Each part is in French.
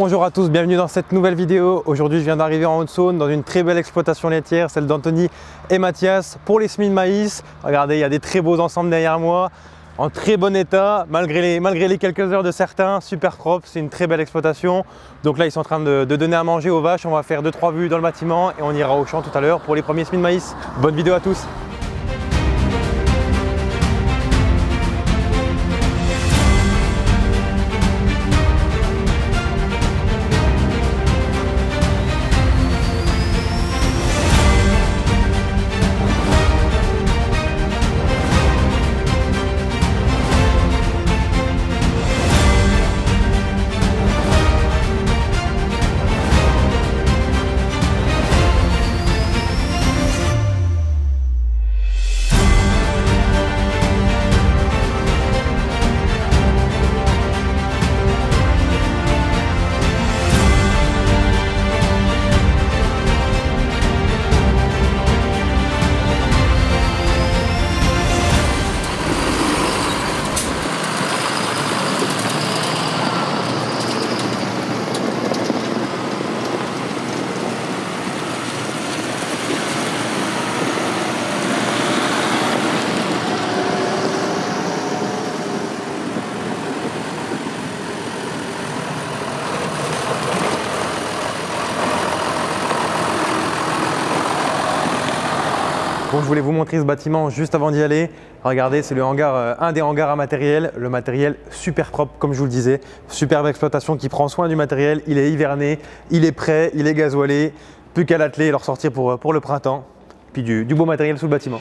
Bonjour à tous, bienvenue dans cette nouvelle vidéo. Aujourd'hui je viens d'arriver en Haute-Saône dans une très belle exploitation laitière, celle d'Anthony et Mathias pour les semis de maïs. Regardez, il y a des très beaux ensembles derrière moi, en très bon état, malgré les quelques heures de certains, super propre, c'est une très belle exploitation. Donc là ils sont en train de donner à manger aux vaches, on va faire 2-3 vues dans le bâtiment et on ira au champ tout à l'heure pour les premiers semis de maïs. Bonne vidéo à tous. Bon, je voulais vous montrer ce bâtiment juste avant d'y aller. Regardez, c'est le hangar, un des hangars à matériel. Le matériel super propre, comme je vous le disais. Superbe exploitation qui prend soin du matériel. Il est hiverné, il est prêt, il est gasoilé. Plus qu'à l'atteler et le ressortir pour le printemps. Puis du beau matériel sous le bâtiment.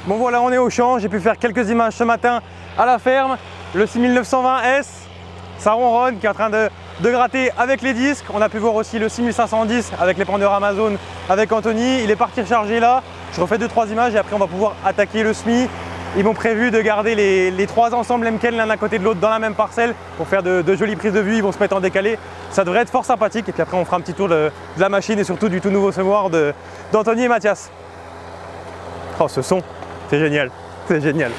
Bon voilà, on est au champ, j'ai pu faire quelques images ce matin à la ferme. Le 6920S, ça ronronne, qui est en train de gratter avec les disques. On a pu voir aussi le 6510 avec les pendeurs Amazon avec Anthony. Il est parti recharger là. Je refais 2-3 images et après on va pouvoir attaquer le SMI. Ils m'ont prévu de garder les trois ensembles MKL l'un à côté de l'autre dans la même parcelle pour faire de jolies prises de vue. Ils vont se mettre en décalé. Ça devrait être fort sympathique. Et puis après on fera un petit tour de la machine et surtout du tout nouveau semoir d'Anthony et Mathias. Oh, ce son! C'est génial, c'est génial.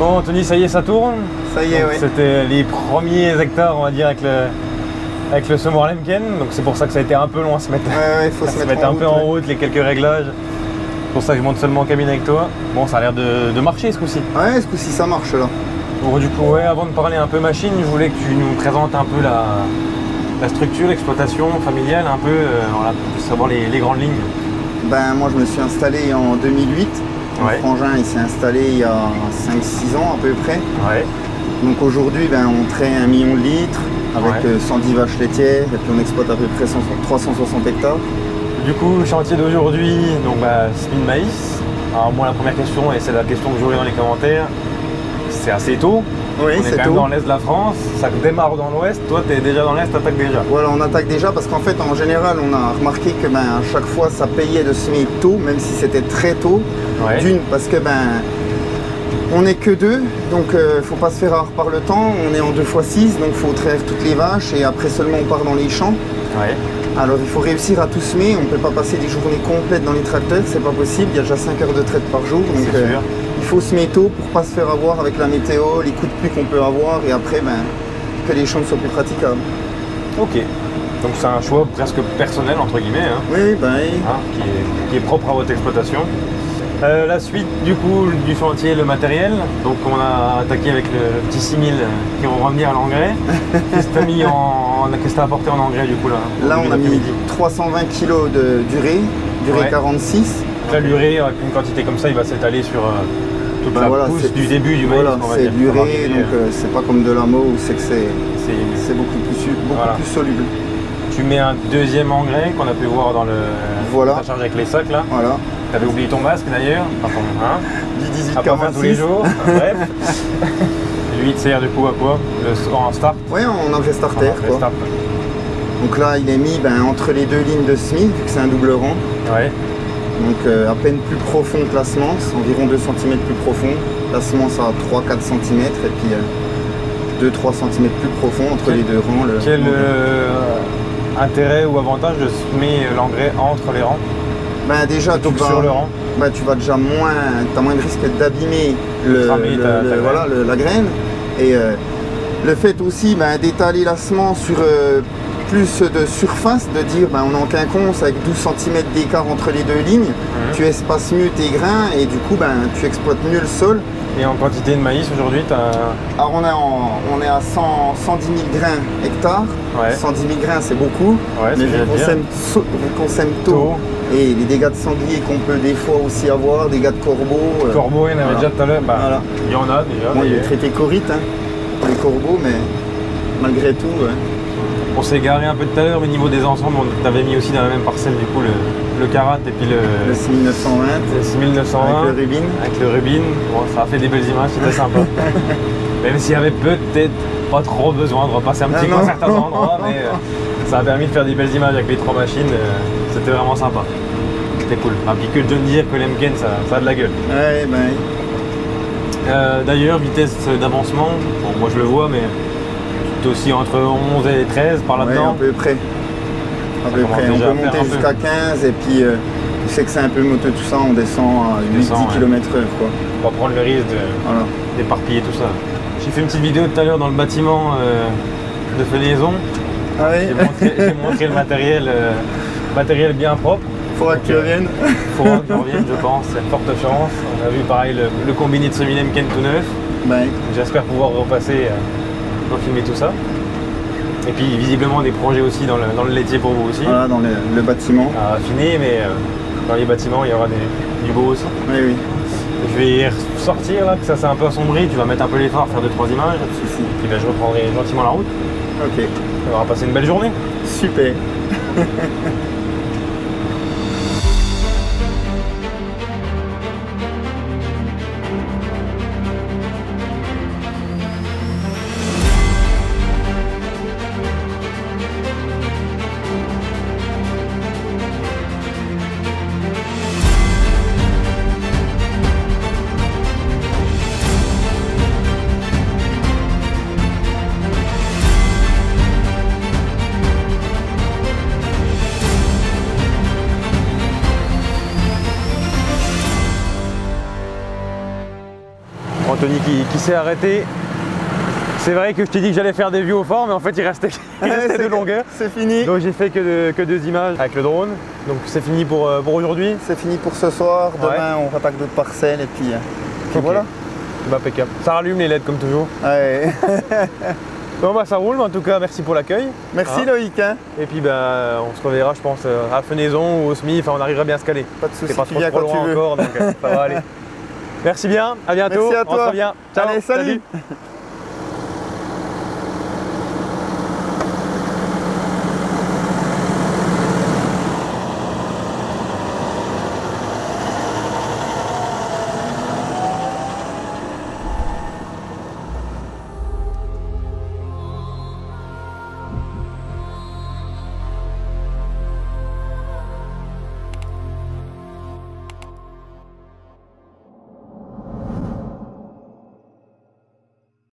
Bon Anthony, ça y est, ça tourne. Ça y est, oui. C'était les premiers hectares, on va dire, avec le semoir Lemken, donc c'est pour ça que ça a été un peu long à se mettre, Ouais, faut se mettre un peu en route, les quelques réglages. C'est pour ça que je monte seulement en cabine avec toi. Bon, ça a l'air de marcher ce coup-ci. Ouais, ce coup-ci ça marche là. Bon, du coup, ouais, avant de parler un peu machine, je voulais que tu nous présentes un peu la structure, l'exploitation familiale, un peu, voilà, pour savoir les grandes lignes. Ben, moi je me suis installé en 2008. Mon frangin il s'est installé il y a 5-6 ans à peu près. Ouais. Donc aujourd'hui ben, on traite 1 million de litres avec 110 vaches laitières et puis on exploite à peu près 360 hectares. Du coup, le chantier d'aujourd'hui, donc Smil Maïs. Alors moi la première question, et c'est la question que j'aurai dans les commentaires, c'est assez tôt. Oui, on est quand même dans l'est de la France, ça démarre dans l'ouest, toi tu es déjà dans l'est, tu attaques déjà. Voilà, on attaque déjà parce qu'en fait en général on a remarqué que ben, à chaque fois ça payait de semer tôt, même si c'était très tôt. Ouais. D'une, parce que ben on n'est que deux, donc faut pas se faire avoir par le temps, on est en 2x6, donc faut traire toutes les vaches et après seulement on part dans les champs. Ouais. Alors il faut réussir à tout semer, on ne peut pas passer des journées complètes dans les tracteurs, c'est pas possible, il y a déjà 5 heures de traite par jour, donc il faut semer tôt pour pas se faire avoir avec la météo, les coups de pluie qu'on peut avoir et après ben, que les champs soient plus praticables. Ok, donc c'est un choix presque personnel entre guillemets, hein. Oui, ben oui. Hein, qui est propre à votre exploitation. La suite du coup du chantier, le matériel, donc on a attaqué avec le petit 6000 qui vont revenir à l'engrais. Qu'est-ce que tu as apporté en engrais du coup là? Là on a mis 320 kg de durée 46. Là l'urée avec une quantité comme ça il va s'étaler sur toute la pousse du début du maïs. Voilà, c'est de l'urée, donc c'est pas comme de l'amo où c'est que c'est beaucoup plus soluble. Tu mets un deuxième engrais qu'on a pu voir dans la charge avec les sacs là. Voilà. Tu avais oublié ton masque d'ailleurs, du 18 tous les jours. Bref. Lui il te sert du coup à quoi? En start? Oui, en engrais starter. Donc là il est mis entre les deux lignes de semis, vu que c'est un double rang. Ouais. Donc à peine plus profond que la semence, environ 2 cm plus profond. La semence à 3-4 cm et puis 2-3 cm plus profond entre les deux rangs. Quel intérêt ou avantage de semer l'engrais entre les rangs? Déjà sur le rang. Tu vas déjà t'as moins de risque d'abîmer la graine. Et le fait aussi d'étaler la semence sur plus de surface, de dire on est en quinconce avec 12 cm d'écart entre les deux lignes, tu espaces mieux tes grains et du coup tu exploites mieux le sol. Et en quantité de maïs aujourd'hui Alors on est à 110 000 grains hectares. 110 000 grains c'est beaucoup, mais vu qu'on sème tôt et les dégâts de sanglier qu'on peut des fois aussi avoir, dégâts de corbeaux. Corbeaux, il y en avait déjà tout à l'heure, il y en a déjà. Bon, il est traité corite, les corbeaux, mais malgré tout. On s'est garé un peu tout à l'heure, mais au niveau des ensembles, on t'avait mis aussi dans la même parcelle du coup le Karat et puis le 6920. Le 6920 avec le Rubin. Avec le Rubin, bon, ça a fait des belles images, c'était sympa. Même s'il y avait peut-être pas trop besoin de repasser un petit peu à certains endroits, mais ça a permis de faire des belles images avec les 3 machines, c'était vraiment sympa. C'était cool. Et puis que de dire que l'Emken ça a de la gueule. Ouais, D'ailleurs, vitesse d'avancement, bon, moi je le vois, mais aussi entre 11 et 13 par là-dedans. À peu près. On peut monter jusqu'à 15 et puis tu sais que c'est un peu moteux tout ça, on descend à 8-10 km/h. On va prendre le risque d'éparpiller tout ça. J'ai fait une petite vidéo tout à l'heure dans le bâtiment de fenaison. Ah oui. J'ai montré le matériel bien propre. Faudra que tu reviennes. Faudra que tu reviennes, je pense, c'est une forte chance. On a vu pareil le combiné de Smil Lemken tout neuf. J'espère pouvoir repasser pour filmer tout ça. Et puis visiblement des projets aussi dans le laitier pour vous aussi. Voilà, dans le bâtiment. À affiner, mais dans les bâtiments il y aura du beau aussi. Oui. Je vais sortir là, que ça s'est un peu assombri, tu vas mettre un peu les phares, faire 2-3 images. Puis je reprendrai gentiment la route. Ok. On va passer une belle journée. Super. Tony qui s'est arrêté. C'est vrai que je t'ai dit que j'allais faire des vues au fort, mais en fait il restait, de longueur. C'est fini. Donc j'ai fait que deux images avec le drone. Donc c'est fini pour aujourd'hui. C'est fini pour ce soir. Demain on rattaque d'autres parcelles et puis voilà. Bah, impeccable. Ça rallume les LED comme toujours. Ouais. Bon bah ça roule, mais en tout cas merci pour l'accueil. Merci Loïc. Hein. Et puis bah, on se reverra je pense à Fenaison ou au SMI, enfin on arrivera bien à se caler. Pas de soucis, c'est pas tu viens trop quand loin tu veux. encore, donc ça va aller. Merci bien, à bientôt. Merci à toi. On se revient. Ciao. Allez, salut.